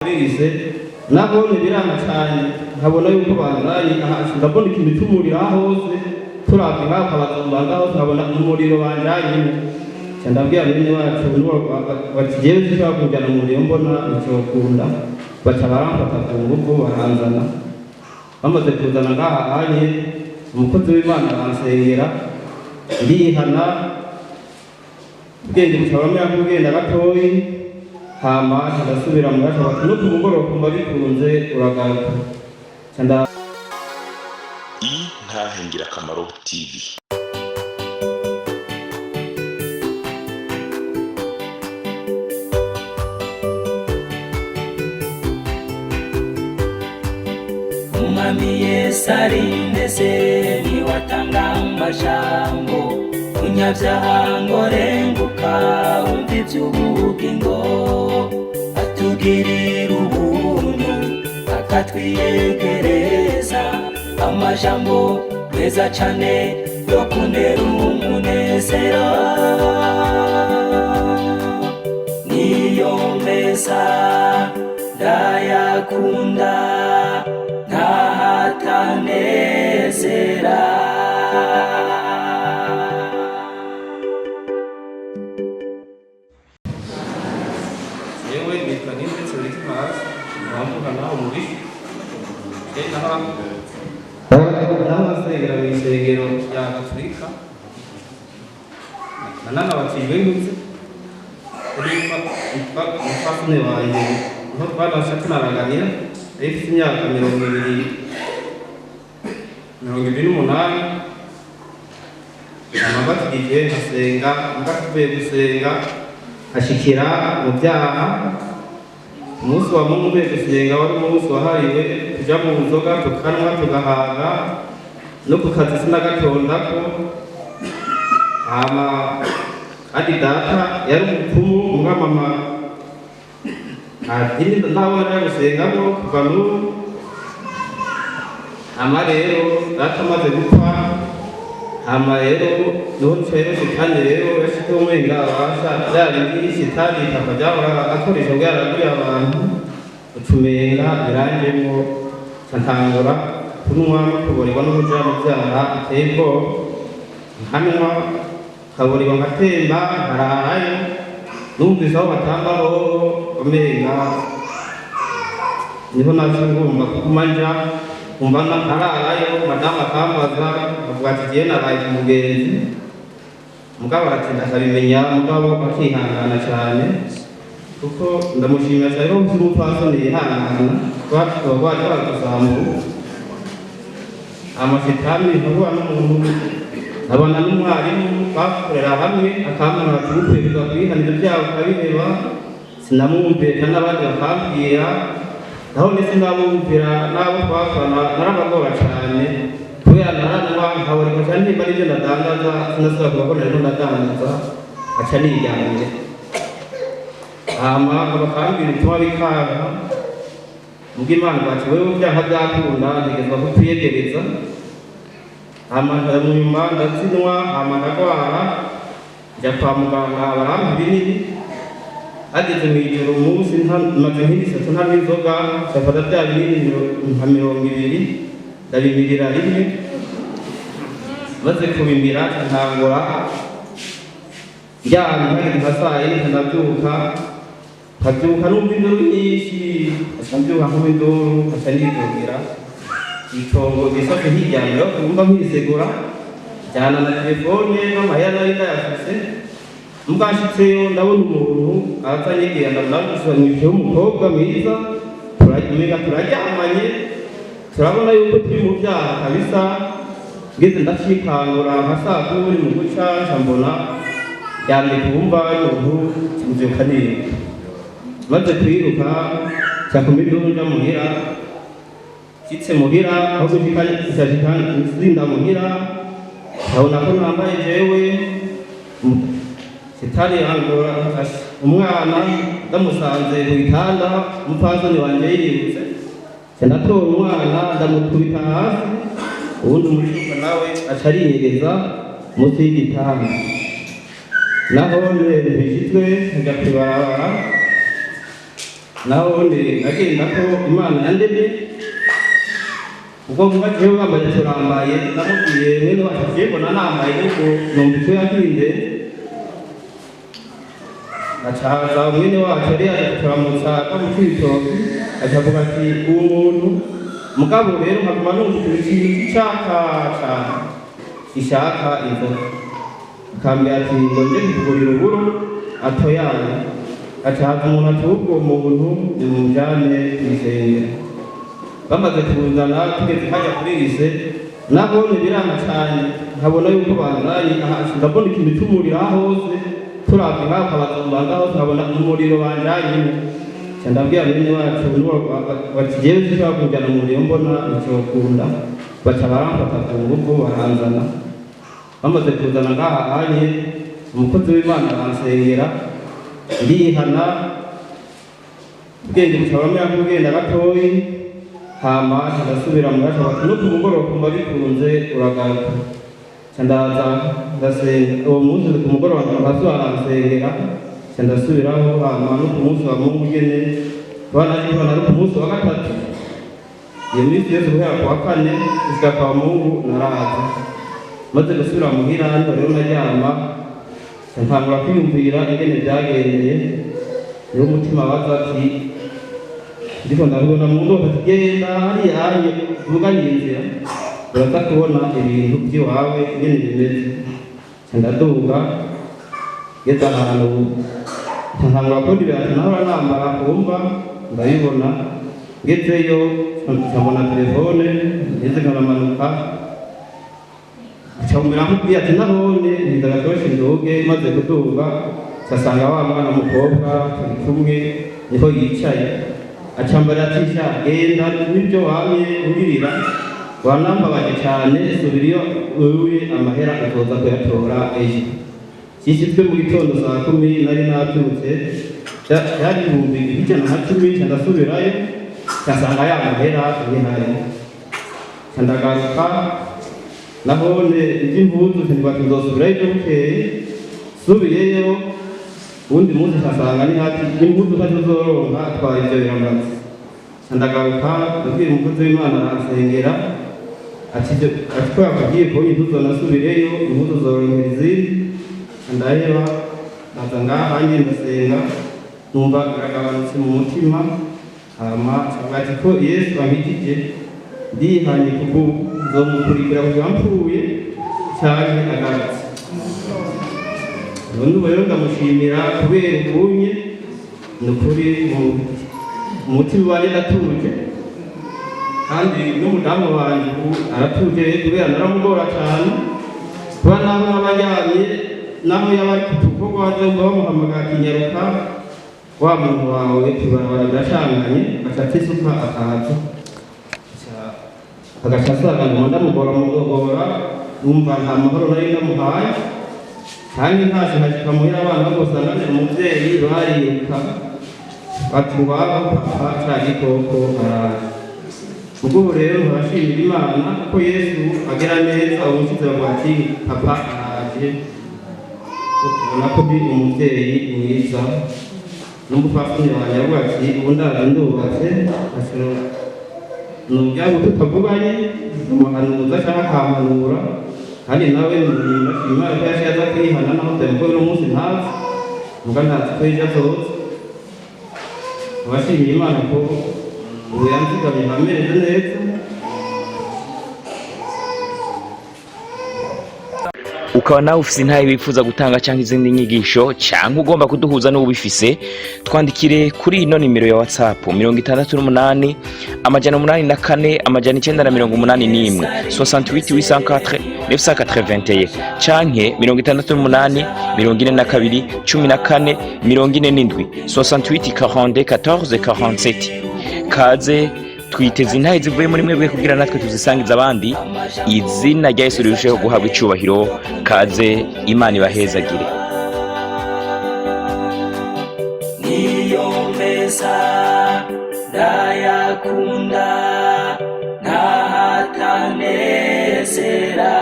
bize nabonye biranga cyane nkabona yuko banzanye ndabona ikintu cy'umuriro hose turavye nk'ako bazombanza hose nkabona umuriro banjanye ndabwira bene wacu bakigiye zishobora kujyana umuriro mbona icokunda baca baramfata ku ngufu baranzana bamaze kuzana ngaha hanye umukozi w'Imana aransengera ndihana ubwenge butabamera kugenda gatoyi hama ndasubira mu gace bati no kumugoroba kumva bikunze uragaruka cyanda Intahengira Kamaro TV. Umwami Yesu ari ndetse niwatanga amajambo unyabyaha ngo renguka umva iby'ubugingo atugirira ubuntu akatwiyegereza amajambo meza cyane yo kuntera umunezero niyo meza ndayakunda ntahatanezera yewe nitwa Niyonsenga Elimas ntamvuga naho muri n'amasengero mw'isengero rya Gatolika nanabakijwe n'uze umupfasoni wanjye niho twabasha tunaraganira ifite imyaka 28 amabatigiye nkasenga mbatuvuye gusenga ashikira mu byaha umunsi wa Mungu gusenga wari umunsi wahariwe kuja mu nzoga tukanwa tugahaga no kukazi sinagatondako hama kandi data yari umupfumu mbwa mama adini ndabona gusengamo kuva n'ubu hama rero data amaze gupfa hama rero niho rero shitani rero yashyizeho umenga abasha byarindi shitani akajyahora akoresha ngo yaraguriye abantu ucumenga biranjemo ntangura kunywa no kubonerwa n'uburyo mu byaha ateye ubwoba nkanywa kaburirwa ngatemba nkararayo numvise aho batambaho umenga niho naje ngomba kuguma nja umva ntararayo madamu akambaza avuga ati giye naraye ku mugenzi mugabo aratinda akabimenya mugabo akihangana cyane kuko ndamushimira cyane ko umupfasoni yihangana twari twagusambu amashitani nkavuga n'umuntu nkabona n'umwarimu bakorera hamwe akamana batumukwirirwa kwihanira byabo akabiheba sinamwumvira n'abandi bakambwira naho ndetse ndabumvira n'abo twakorana narabagora cyane kubera naranwa nkaboreka cyane nimba aribyo nadandaza sinasubira kubakora rero ndadandaza aca nijyanye hama bakambwira utuma bikanga ubwo Imana bwacu wewe byaha byakunda ntegezwa ko twiyegereza hama mu nyuma ndatsinwa hama ndagwara njya kwa muganga barampa ibinini ageze mu ijoro umunsi maze nk'ibisatu nta n'inzoga nshafata bya binini nka 20 ndabimirira rimwe maze kubimira ntangura njyana nka saa yine ndabyuka nkabyuka numva induru nyinshi nkabyuka nk'induru nkaca nidogera itongo gisoke hiryaniro kumva nkisegura njyana na telefone n'amahera nari ndayafise mbashitseyo ndabona umuntu aratanyegera ndamwishije umukobwa mwiza turaryamanye turabona yuko turi mu byaha kabisa ngeze ndashikangura nka saa 10 mu guca mbona yamye kumva y'umuntu kimuvyuka neza maze kwiruka cyakomidunja muhira kitse muhira aho gushika nzinda muhira abona ko nambaye jewe sitari angora umwana ndamusanze mu gitanda umupfasoni wanje yirutse ndatora umwana ndamukubita hasi ubundi umushuka nawe acarinyegeza munsi y'igitanda naho ntibishitswe njya kwibarabara naho nagenda ko Imana yandemye ubwo vuga jewe bambaye turambaye namubwiye mwene wacu mbona nambaye nuko numva icyo yakinde acaza mwene wacu yari turamutsa kamukitoki acavuga ati umuntu mugabo rero nkaguma numva ikintu ishaka inzoga akambwira ati ngo nje kugurira uburo atoyana acaza umuntu atubwo muntu nimujane kw'isengero bamaze kuzana tugeze hajya kuri rise nabonye biranga cyane nkabona yuko bandanye ndabona ikintu cy'umuriro hose turavye nk'ako abazombanza hose nkabona umuriro banjanye ndabwira mwene wacu bati jewe sinshobora kujana umuriro mbona nicokunda baca baramfata ku nguvu baranzana bamaze kuzana ngaha hanye umukozi w'Imana aransengera ndihana ubwenge bucaburamenya kugenda gatoyi hama ndasubira mu gace bati no ku mugoroba kumva bikunze uragaruka ndaza ndasenga uwo munsi ku mugoroba ndabazo aransengera ndasubiraho hama no ku munsi wa Mungu nyene bana ku munsi wa gatatu iyo minsi yose guhera ku wa kane gushika kwa Mungu naraza maze gusubira muhira rero naryama ntangura kwiyumvira ingene byagendeye niyo umutima waza ati ndiko ndabona mu ndoto tugenda hariya tuvuganiye inzira uraza kubona ibintu by'iwawe ingene bimeze ndaduga ngeze ahantu ntangura kundira ati nahora nambara kumva ndabibona ngezeyo nkabona telefone ngeze nkaramanuka acamira nkubwiye ati nabone ndagakoresha indoge maze kuduga sasanga wa mwana mukobwa turi kumwe niho yicaye acambara ati sha genda n'ibyo wamye ungirira wanambabaje cyane subiriyo wewe amahera utoza kuyatora ejo sisitwe mu gitondo saa 10 nari nabyutse yari ibihumbi 110 ndasubirayo sasanga ya mahera nihaye ndagaruka nabone impuzu ntibati nzosubirayo bukeye subiyeyo undi munsi sasanga ni hati impuzu tazoronka atwara ibyo biramaze ndagaruka ndabwira umukozi w'Imana aransengera ati ko yakubwiye ko impuzu nasubireyo impuzu zoronkera izindi ndaheba naza ngaha hanye ndasenga numva garagabanutse mu mutima hama ati ko Yesu ampitije ndihanye kuko nzomukurikira kugira mpfuye cyane agarutse none rero ndamushimira kubera ubunye nukuri mu mutima wanje natuje kandi n'umudamu wanje aratuje kubera naramugora cyane kuba naho n'abajyanye naho yabari kutukorwa wazoga bamuhamagara kinyaruka wa muntu wawe tubarabara birashanganye agatse isuka akaza agacasaga ngo ndamugora mugogora numva nta mahoro nari ndamuhaye kandi ntacyo hashika muhira abana bose angane umuvyeyi bariruka bati waba papa ca gikoko araje ubwo rero barashimira Imana ko Yesu agera neza umushize bati papa araje ubona ko ndi umuvyeyi mwiza n'umupfasoni wanjye avuga ati ubu ndaje ndubatse ashobora nubyago tutavuganye umuhanuza cyangwa akamanura kandi nawe Imana ko yashaza kwihana naho tembo n'umunsi ntazi muga ntazi ko ija zose abashimira Imana ko ubu yanzigamye hameze neza. ukaba nawe ufise intahe wifuza gutanga cyangwa izindi nyigisho cyangwa ugomba kuduhuza n'ubifise twandikire kuri ino nimero ya WhatsApp 68 884 981 68 804 981 canke 68 42 14 47 68 42 14 47 kaze twiteze intahe zivuye muri mwebwe kugira natwe tuzisangiza abandi izina rya Yesu rirusheho guhabwa icubahiro kaze Imana ibahezagire niyo meza ndayakunda ntahatanezera